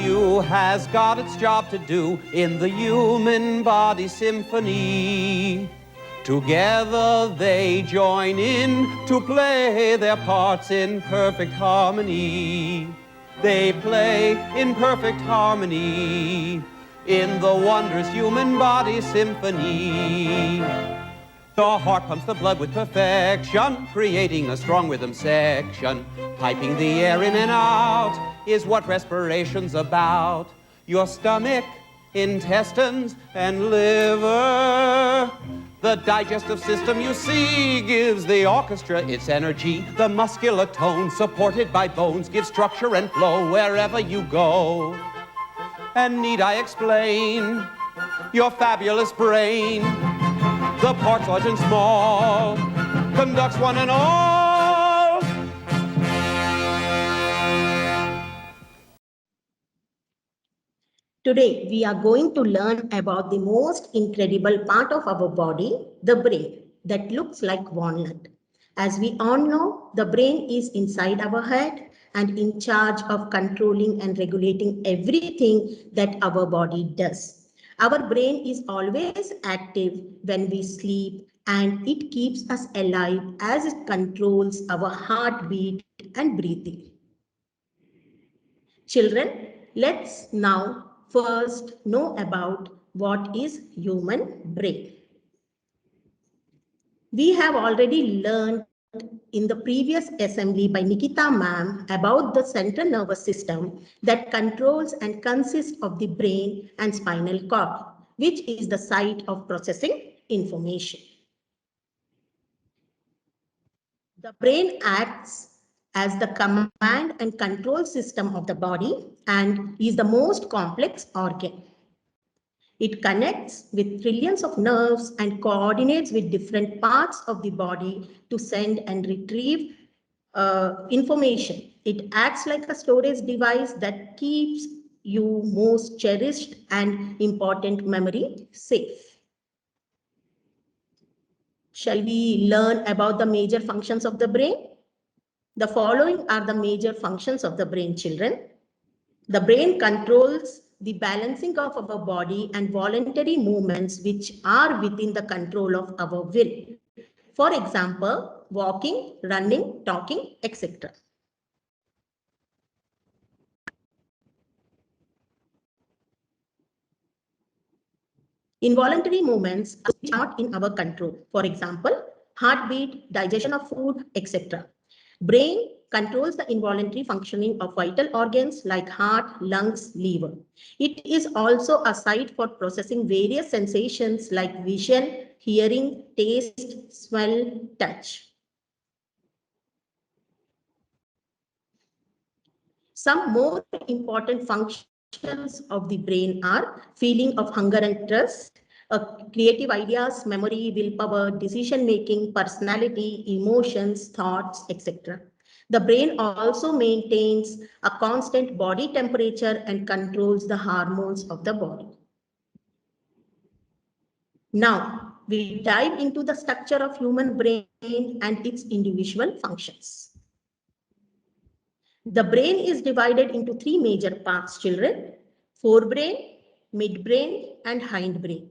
ECU has got its job to do in the human body symphony. Together they join in to play their parts in perfect harmony. They play in perfect harmony in the wondrous human body symphony. The heart pumps the blood with perfection, creating a strong rhythm section. Piping the air in and out is what respiration's about. Your stomach, intestines, and liver. The digestive system, you see, gives the orchestra its energy. The muscular tone, supported by bones, gives structure and flow wherever you go. And need I explain your fabulous brain? The parts large and small conducts one and all. Today, we are going to learn about the most incredible part of our body, the brain, that looks like walnut. As we all know, the brain is inside our head and in charge of controlling and regulating everything that our body does. Our brain is always active when we sleep, and it keeps us alive as it controls our heartbeat and breathing. Children, let's now first know about what is human brain. We have already learned in the previous assembly by Nikita ma'am about the central nervous system that controls and consists of the brain and spinal cord, which is the site of processing information. The brain acts as the command and control system of the body and is the most complex organ. It connects with trillions of nerves and coordinates with different parts of the body to send and retrieve information. It acts like a storage device that keeps your most cherished and important memory safe. Shall we learn about the major functions of the brain? The following are the major functions of the brain, children. The brain controls the balancing of our body and voluntary movements which are within the control of our will. For example, walking, running, talking, etc. Involuntary movements are not in our control. For example, heartbeat, digestion of food, etc. Brain controls the involuntary functioning of vital organs like heart, lungs, liver. It is also a site for processing various sensations like vision, hearing, taste, smell, touch. Some more important functions of the brain are feeling of hunger and thirst, creative ideas, memory, willpower, decision-making, personality, emotions, thoughts, etc. The brain also maintains a constant body temperature and controls the hormones of the body. Now, we dive into the structure of human brain and its individual functions. The brain is divided into three major parts, children: forebrain, midbrain, and hindbrain.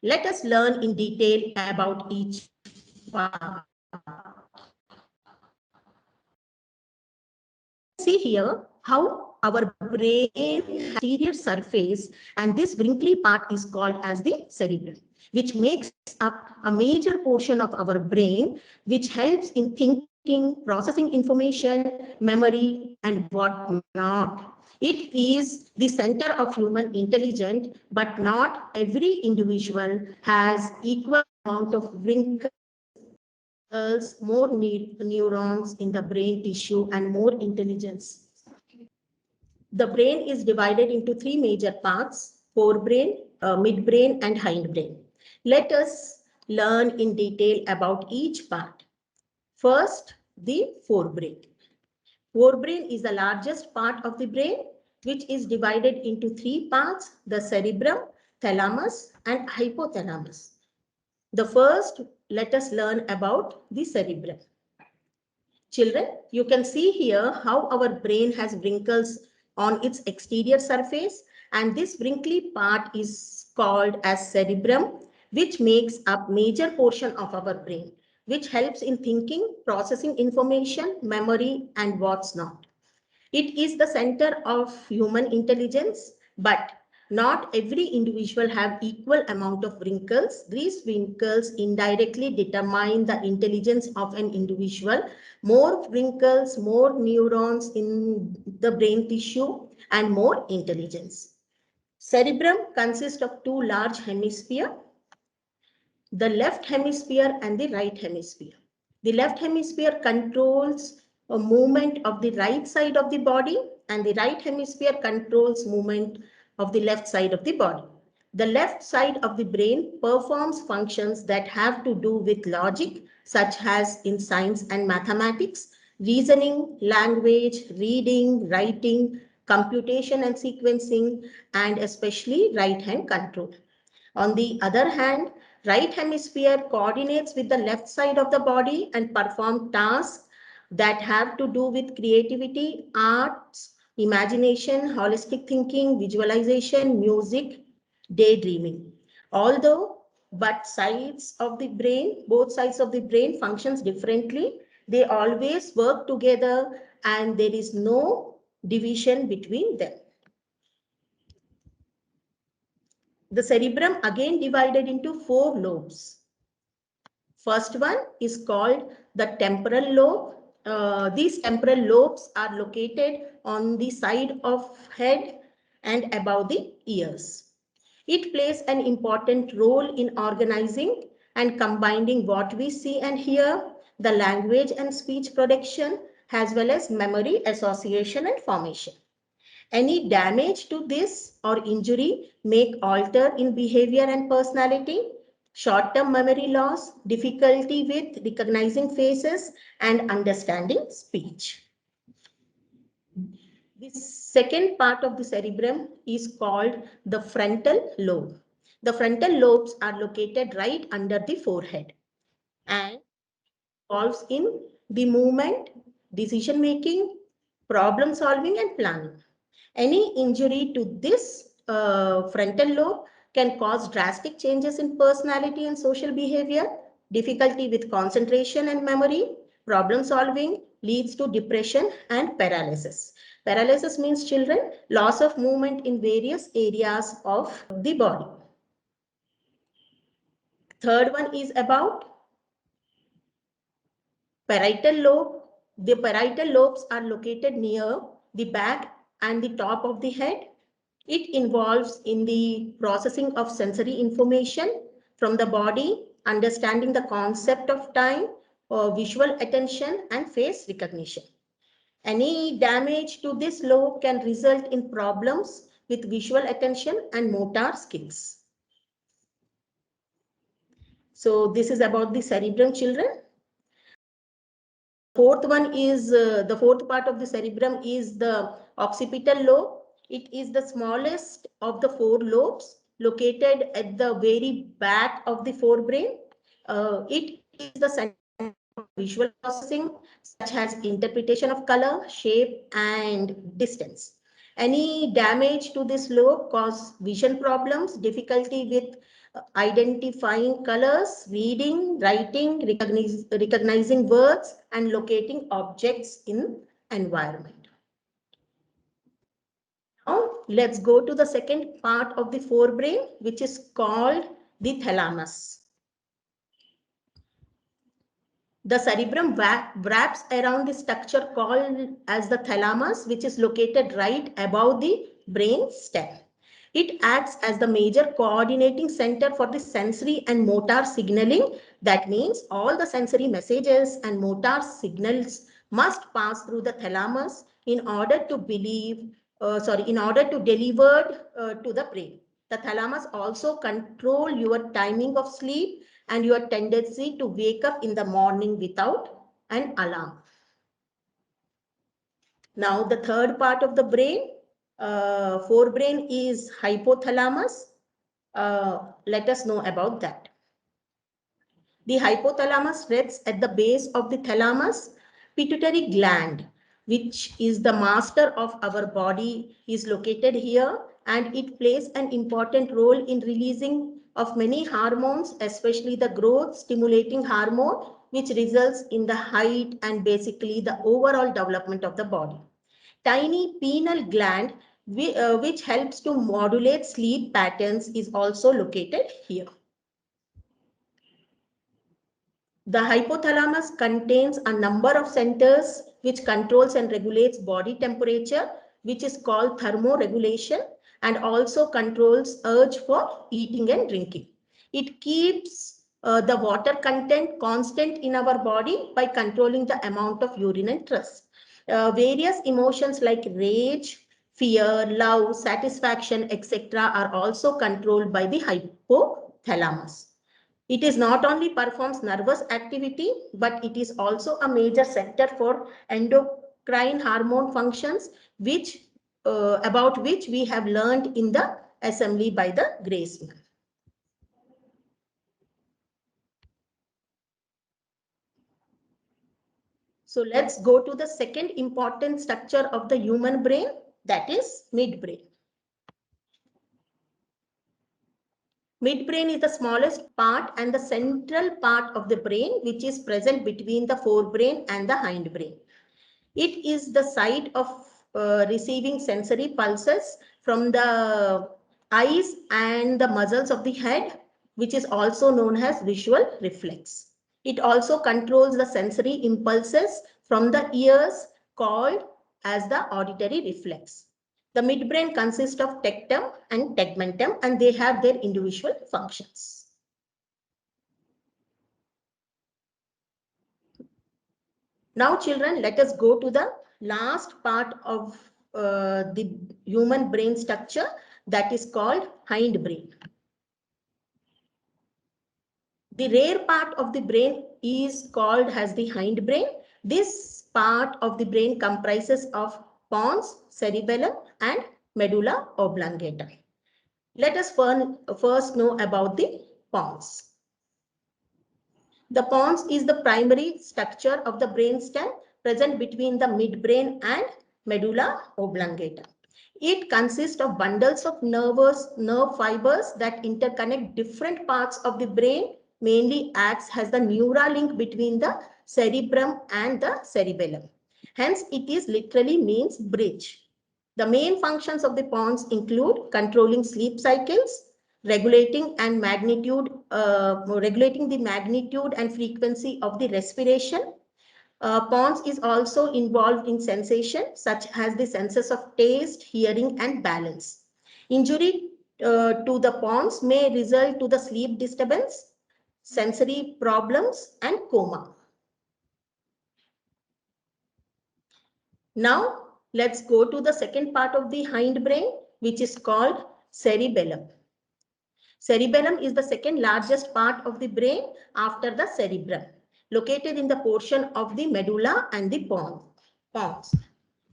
Let us learn in detail about each part. See here how our brain has exterior surface, and this wrinkly part is called as the cerebellum, which makes up a major portion of our brain, which helps in thinking, processing information, memory, and whatnot. It is the center of human intelligence, but not every individual has equal amount of wrinkles, more neurons in the brain tissue, and more intelligence. The brain is divided into three major parts: forebrain, midbrain, and hindbrain. Let us learn in detail about each part. First, the forebrain. Forebrain is the largest part of the brain, which is divided into three parts: the cerebrum, thalamus, and hypothalamus. The first, let us learn about the cerebrum. Children, you can see here how our brain has wrinkles on its exterior surface, and this wrinkly part is called as cerebrum, which makes up major portion of our brain, which helps in thinking, processing information, memory, and what's not. It is the center of human intelligence, but not every individual have equal amount of wrinkles. These wrinkles indirectly determine the intelligence of an individual. More wrinkles, more neurons in the brain tissue, and more intelligence. Cerebrum consists of two large hemispheres, the left hemisphere and the right hemisphere. The left hemisphere controls a movement of the right side of the body, and the right hemisphere controls movement of the left side of the body. The left side of the brain performs functions that have to do with logic, such as in science and mathematics, reasoning, language, reading, writing, computation and sequencing, and especially right hand control. On the other hand, right hemisphere coordinates with the left side of the body and perform tasks that have to do with creativity, arts, imagination, holistic thinking, visualization, music, daydreaming. Although, but sides of the brain, both sides of the brain functions differently. They always work together and there is no division between them. The cerebrum again divided into four lobes. First one is called the temporal lobe. These temporal lobes are located on the side of head and above the ears. It plays an important role in organizing and combining what we see and hear, the language and speech production, as well as memory, association, and formation. Any damage to this or injury may alter in behavior and personality, short-term memory loss, difficulty with recognizing faces, and understanding speech. The second part of the cerebrum is called the frontal lobe. The frontal lobes are located right under the forehead and involves in the movement, decision making, problem solving, and planning. Any injury to this frontal lobe can cause drastic changes in personality and social behavior, difficulty with concentration and memory, problem solving, leads to depression and paralysis. Paralysis means, children, loss of movement in various areas of the body. Third one is about parietal lobe. The parietal lobes are located near the back and the top of the head. It involves in the processing of sensory information from the body, understanding the concept of time, visual attention, and face recognition. Any damage to this lobe can result in problems with visual attention and motor skills. So this is about the cerebrum, children. Fourth one is the fourth part of the cerebrum is the occipital lobe. It is the smallest of the four lobes located at the very back of the forebrain. It is the center of visual processing, such as interpretation of color, shape, and distance. Any damage to this lobe cause vision problems, difficulty with identifying colors, reading, writing, recognizing words, and locating objects in environment. Now, let's go to the second part of the forebrain, which is called the thalamus. The cerebrum wraps around the structure called as the thalamus, which is located right above the brain stem. It acts as the major coordinating center for the sensory and motor signaling. That means all the sensory messages and motor signals must pass through the thalamus in order to deliver to the brain. The thalamus also control your timing of sleep and your tendency to wake up in the morning without an alarm. Now, the third part of the brain, forebrain, is hypothalamus. Let us know about that. The hypothalamus rests at the base of the thalamus. Pituitary gland which is the master of our body, is located here, and it plays an important role in releasing of many hormones, especially the growth stimulating hormone, which results in the height and basically the overall development of the body. Tiny pineal gland, which helps to modulate sleep patterns, is also located here. The hypothalamus contains a number of centers which controls and regulates body temperature, which is called thermoregulation, and also controls urge for eating and drinking. It keeps the water content constant in our body by controlling the amount of urine and thirst. Various emotions like rage, fear, love, satisfaction, etc. are also controlled by the hypothalamus. It is not only performs nervous activity, but it is also a major center for endocrine hormone functions, which about which we have learned in the assembly by the Graceman. So let's go to the second important structure of the human brain, that is midbrain. Midbrain is the smallest part and the central part of the brain, which is present between the forebrain and the hindbrain. It is the site of receiving sensory pulses from the eyes and the muscles of the head, which is also known as visual reflex. It also controls the sensory impulses from the ears, called as the auditory reflex. The midbrain consists of tectum and tegmentum, and they have their individual functions. Now, children, let us go to the last part of the human brain structure, that is called hindbrain. The rear part of the brain is called as the hindbrain. This part of the brain comprises of pons, cerebellum, and medulla oblongata. Let us first know about the pons. The pons is the primary structure of the brainstem present between the midbrain and medulla oblongata. It consists of bundles of nerve fibers that interconnect different parts of the brain, mainly acts as the neural link between the cerebrum and the cerebellum. Hence, it is literally means bridge. The main functions of the pons include controlling sleep cycles, regulating the magnitude and frequency of the respiration. Pons is also involved in sensation, such as the senses of taste, hearing, and balance. Injury to the pons may result to the sleep disturbance, sensory problems, and coma. Now, let's go to the second part of the hindbrain, which is called cerebellum. Cerebellum is the second largest part of the brain after the cerebrum, located in the portion of the medulla and the pons.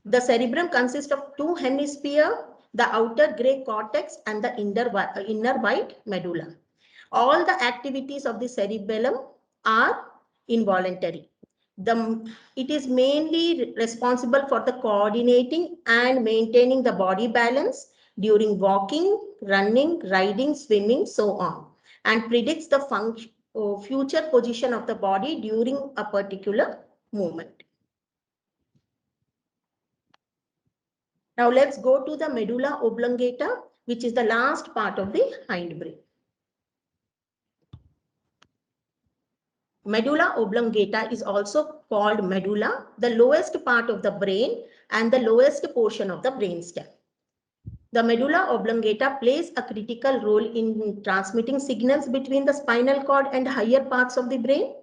The cerebrum consists of two hemispheres, the outer gray cortex and the inner white medulla. All the activities of the cerebellum are involuntary. It is mainly responsible for the coordinating and maintaining the body balance during walking, running, riding, swimming, so on, and predicts the future position of the body during a particular movement. Now let's go to the medulla oblongata, which is the last part of the hindbrain. Medulla oblongata is also called medulla, the lowest part of the brain and the lowest portion of the brainstem. The medulla oblongata plays a critical role in transmitting signals between the spinal cord and higher parts of the brain.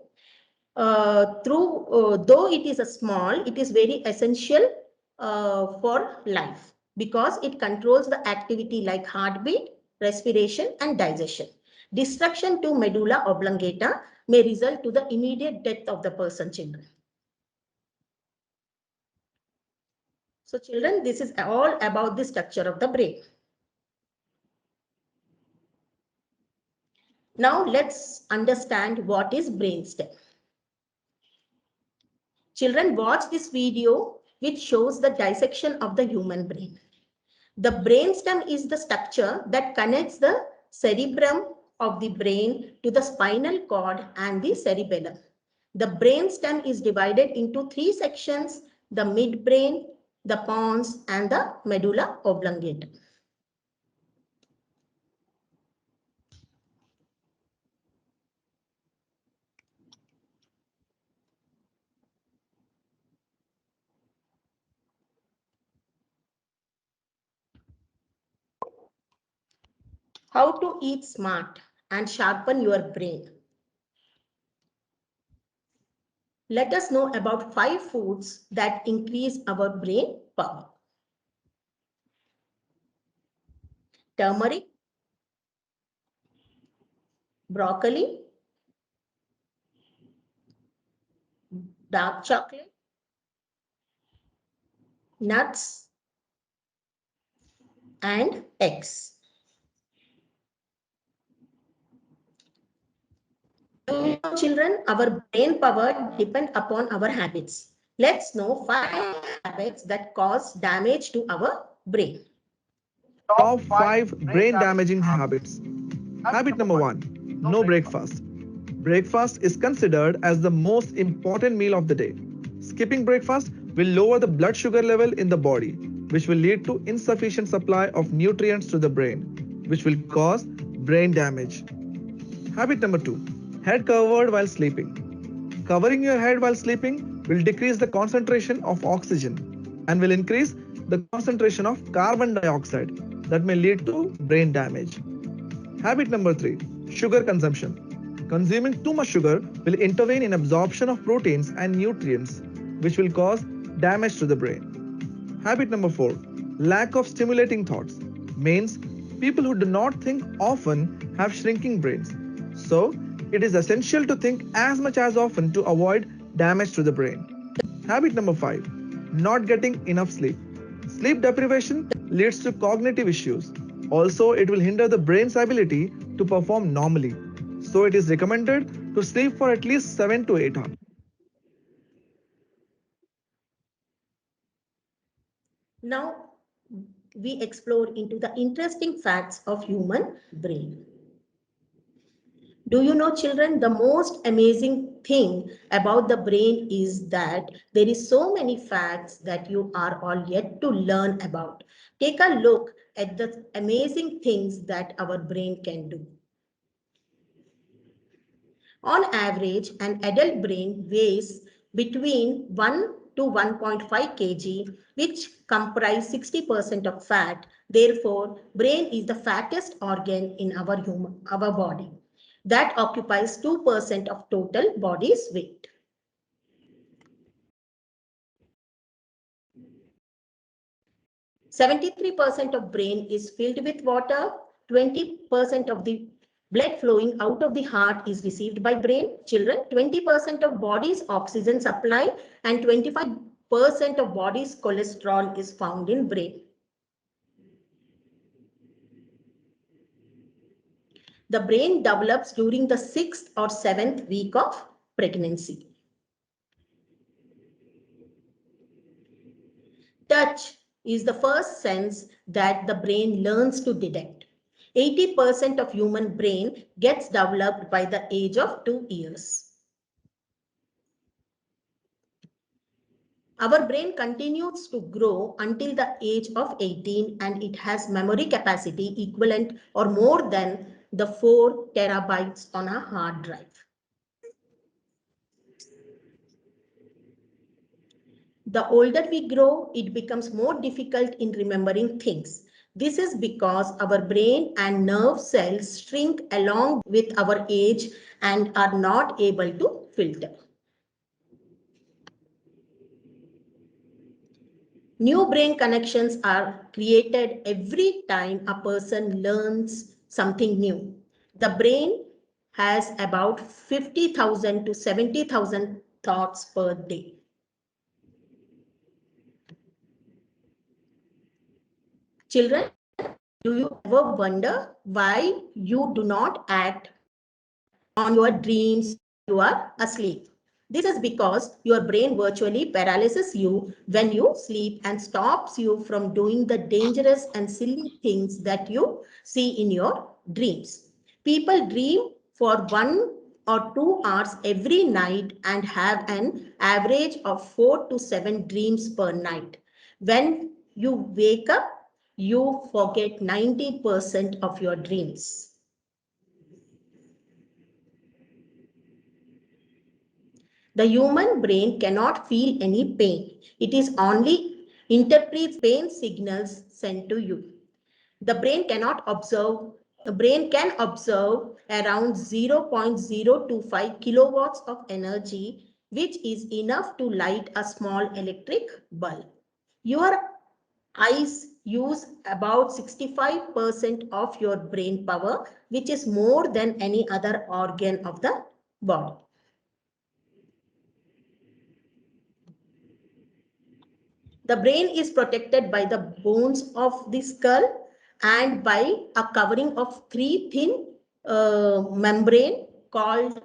Though it is a small, it is very essential for life because it controls the activity like heartbeat, respiration, and digestion. Destruction to medulla oblongata may result to the immediate death of the person, children. So children, this is all about the structure of the brain. Now let's understand what is brainstem. Children, watch this video which shows the dissection of the human brain. The brainstem is the structure that connects the cerebrum of the brain to the spinal cord and the cerebellum. The brainstem is divided into three sections: the midbrain, the pons, and the medulla oblongata. How to eat smart and sharpen your brain. Let us know about 5 foods that increase our brain power. Turmeric, broccoli, dark chocolate, nuts, and eggs. Children, our brain power depends upon our habits. Let's know 5 habits that cause damage to our brain. Top 5 brain damaging habits. Habit number 1, no breakfast. Breakfast is considered as the most important meal of the day. Skipping breakfast will lower the blood sugar level in the body, which will lead to insufficient supply of nutrients to the brain, which will cause brain damage. Habit number 2, head covered while sleeping. Covering your head while sleeping will decrease the concentration of oxygen and will increase the concentration of carbon dioxide that may lead to brain damage. Habit number 3, sugar consumption. Consuming too much sugar will intervene in absorption of proteins and nutrients, which will cause damage to the brain. Habit number 4, lack of stimulating thoughts. Means people who do not think often have shrinking brains. So, it is essential to think as much as often to avoid damage to the brain. Habit number 5, not getting enough sleep. Sleep deprivation leads to cognitive issues. Also, it will hinder the brain's ability to perform normally. So, it is recommended to sleep for at least 7 to 8 hours. Now, we explore into the interesting facts of human brain. Do you know, children, the most amazing thing about the brain is that there is so many facts that you are all yet to learn about. Take a look at the amazing things that our brain can do. On average, an adult brain weighs between 1 to 1.5 kg, which comprise 60% of fat. Therefore, brain is the fattest organ in our body. That occupies 2% of total body's weight. %73% of brain is filled with water. 20% of the blood flowing out of the heart is received by brain. Children, 20% of body's oxygen supply and 25% of body's cholesterol is found in brain. The brain develops during the 6th or 7th week of pregnancy. Touch is the first sense that the brain learns to detect. 80% of human brain gets developed by the age of 2 years. Our brain continues to grow until the age of 18 and it has memory capacity equivalent or more than the 4 terabytes on a hard drive. The older we grow, it becomes more difficult in remembering things. This is because our brain and nerve cells shrink along with our age and are not able to filter. New brain connections are created every time a person learns something new. The brain has about 50,000 to 70,000 thoughts per day. Children, do you ever wonder why you do not act on your dreams when you are asleep? This is because your brain virtually paralyzes you when you sleep and stops you from doing the dangerous and silly things that you see in your dreams. People dream for 1 or 2 hours every night and have an average of 4 to 7 dreams per night. When you wake up, you forget 90% of your dreams. The human brain cannot feel any pain. It is only interprets pain signals sent to you. The brain cannot observe, the brain can observe around 0.025 kilowatts of energy, which is enough to light a small electric bulb. Your eyes use about 65% of your brain power, which is more than any other organ of the body. The brain is protected by the bones of the skull and by a covering of three thin membrane called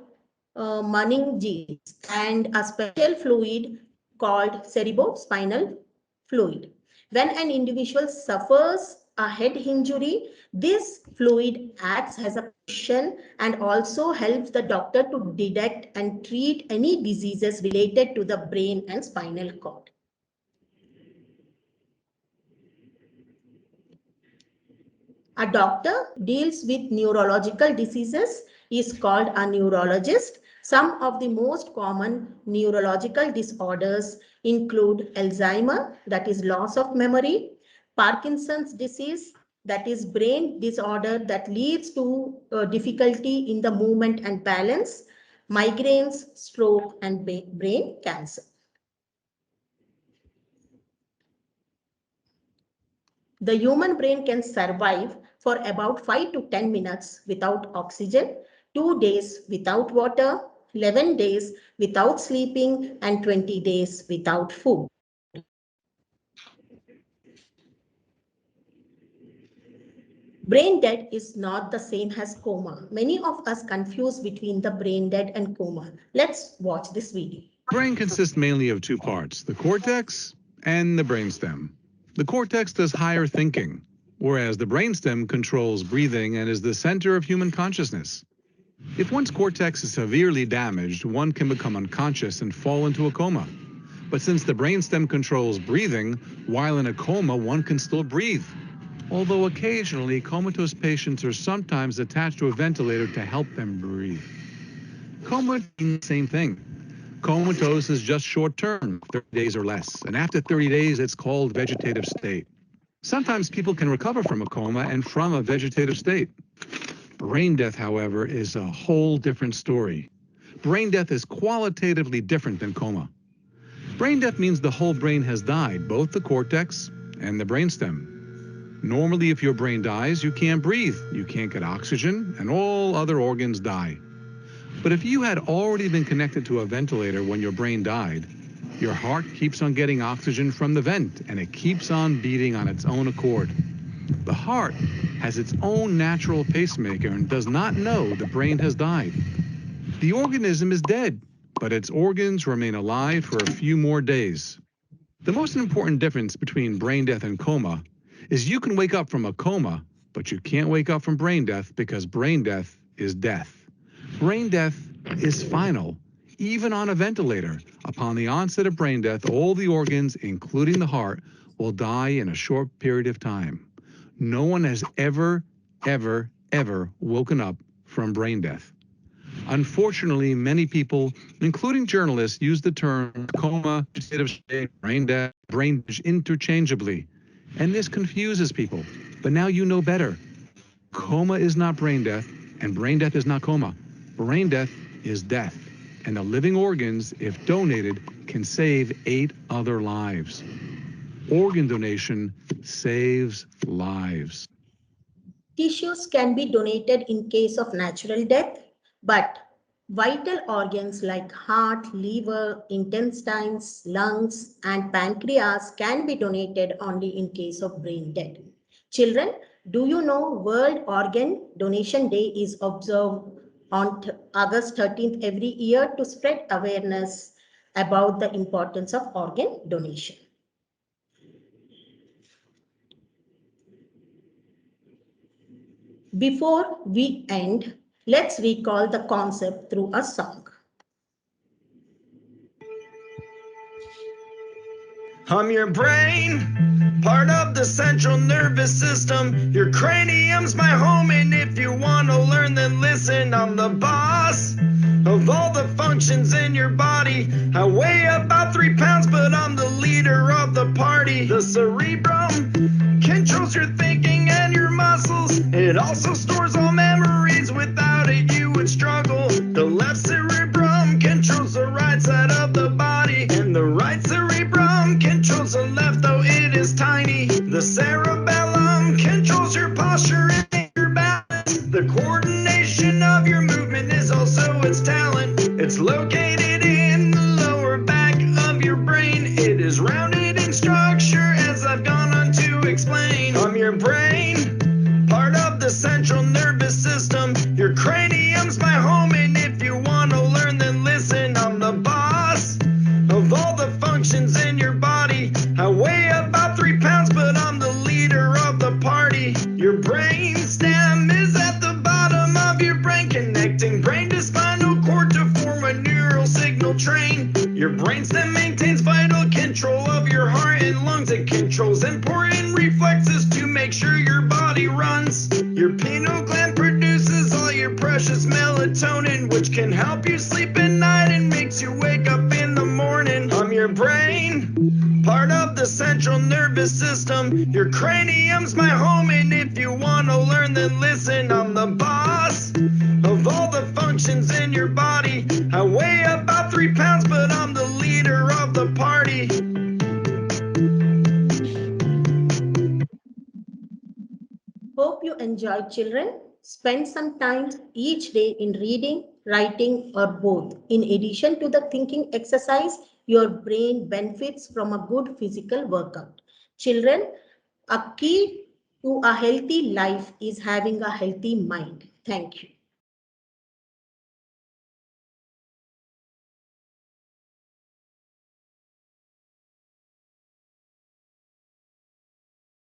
meninges and a special fluid called cerebrospinal fluid. When an individual suffers a head injury, this fluid acts as a cushion and also helps the doctor to detect and treat any diseases related to the brain and spinal cord. A doctor deals with neurological diseases is called a neurologist. Some of the most common neurological disorders include Alzheimer, that is loss of memory, Parkinson's disease, that is brain disorder that leads to difficulty in the movement and balance, migraines, stroke, and brain cancer. The human brain can survive for about 5 to 10 minutes without oxygen, 2 days without water, 11 days without sleeping, and 20 days without food. Brain dead is not the same as coma. Many of us confuse between the brain dead and coma. Let's watch this video. Brain consists mainly of two parts, the cortex and the brainstem. The cortex does higher thinking, whereas the brainstem controls breathing and is the center of human consciousness. If one's cortex is severely damaged, one can become unconscious and fall into a coma. But since the brainstem controls breathing, while in a coma, one can still breathe. Although occasionally, comatose patients are sometimes attached to a ventilator to help them breathe. Coma is the same thing. Comatose is just short-term, 30 days or less, and after 30 days, it's called vegetative state. Sometimes people can recover from a coma and from a vegetative state. Brain death, however, is a whole different story. Brain death is qualitatively different than coma. Brain death means the whole brain has died, both the cortex and the brainstem. Normally, if your brain dies, you can't breathe, you can't get oxygen, and all other organs die. But if you had already been connected to a ventilator when your brain died, your heart keeps on getting oxygen from the vent, and it keeps on beating on its own accord. The heart has its own natural pacemaker and does not know the brain has died. The organism is dead, but its organs remain alive for a few more days. The most important difference between brain death and coma is you can wake up from a coma, but you can't wake up from brain death because brain death is death. Brain death is final, even on a ventilator. Upon the onset of brain death, all the organs, including the heart, will die in a short period of time. No one has ever woken up from brain death. Unfortunately, many people, including journalists, use the term coma, vegetative state, brain death, brain interchangeably. And this confuses people. But now you know better. Coma is not brain death, and brain death is not coma. Brain death is death, and the living organs, if donated, can save 8 other lives. Organ donation saves lives. Tissues can be donated in case of natural death, but vital organs like heart, liver, intestines, lungs, and pancreas can be donated only in case of brain death. Children, do you know World Organ Donation Day is observed on August 13th every year to spread awareness about the importance of organ donation. Before we end, let's recall the concept through a song. I'm your brain, part of the central nervous system. Your cranium's my home, and if you want to learn, then listen. I'm the boss of all the functions in your body. I weigh about 3 pounds, but I'm the leader of the party. The cerebrum controls your thinking and your muscles. It also stores all memories. Without it, you would struggle. The left cerebrum controls the right side of the body, and the right cerebrum controls the left, though it is tiny. The cerebellum controls your posture and your balance. The coordination of your movement is also its talent. It's located in the lower back of your brain. It is rounded in structure, as I've gone on to explain. I'm your brain, part of the central nervous system. Your cranium's my home, and if you want to learn, then listen. I'm the boss of all the functions in your body. I weigh about 3 pounds, but I'm the leader of the party. Your brain stem is at the bottom of your brain, connecting brain to spinal cord to form a neural signal train. Your brain stem maintains vital control of your heart and lungs. It controls important reflexes to make sure your body runs. Your pineal gland produces all your precious melatonin, which can help you sleep at night and makes you wake up in the morning. I'm your brain, part of the central nervous system. Your cranium's my home, and if you want to learn, then listen. I'm the boss of all the functions in your body. I weigh about 3 pounds, but I'm the leader of the party. Hope you enjoyed, children. Spend some time each day in reading, writing, or both. In addition to the thinking exercise, your brain benefits from a good physical workout. Children, a key to a healthy life is having a healthy mind. Thank you.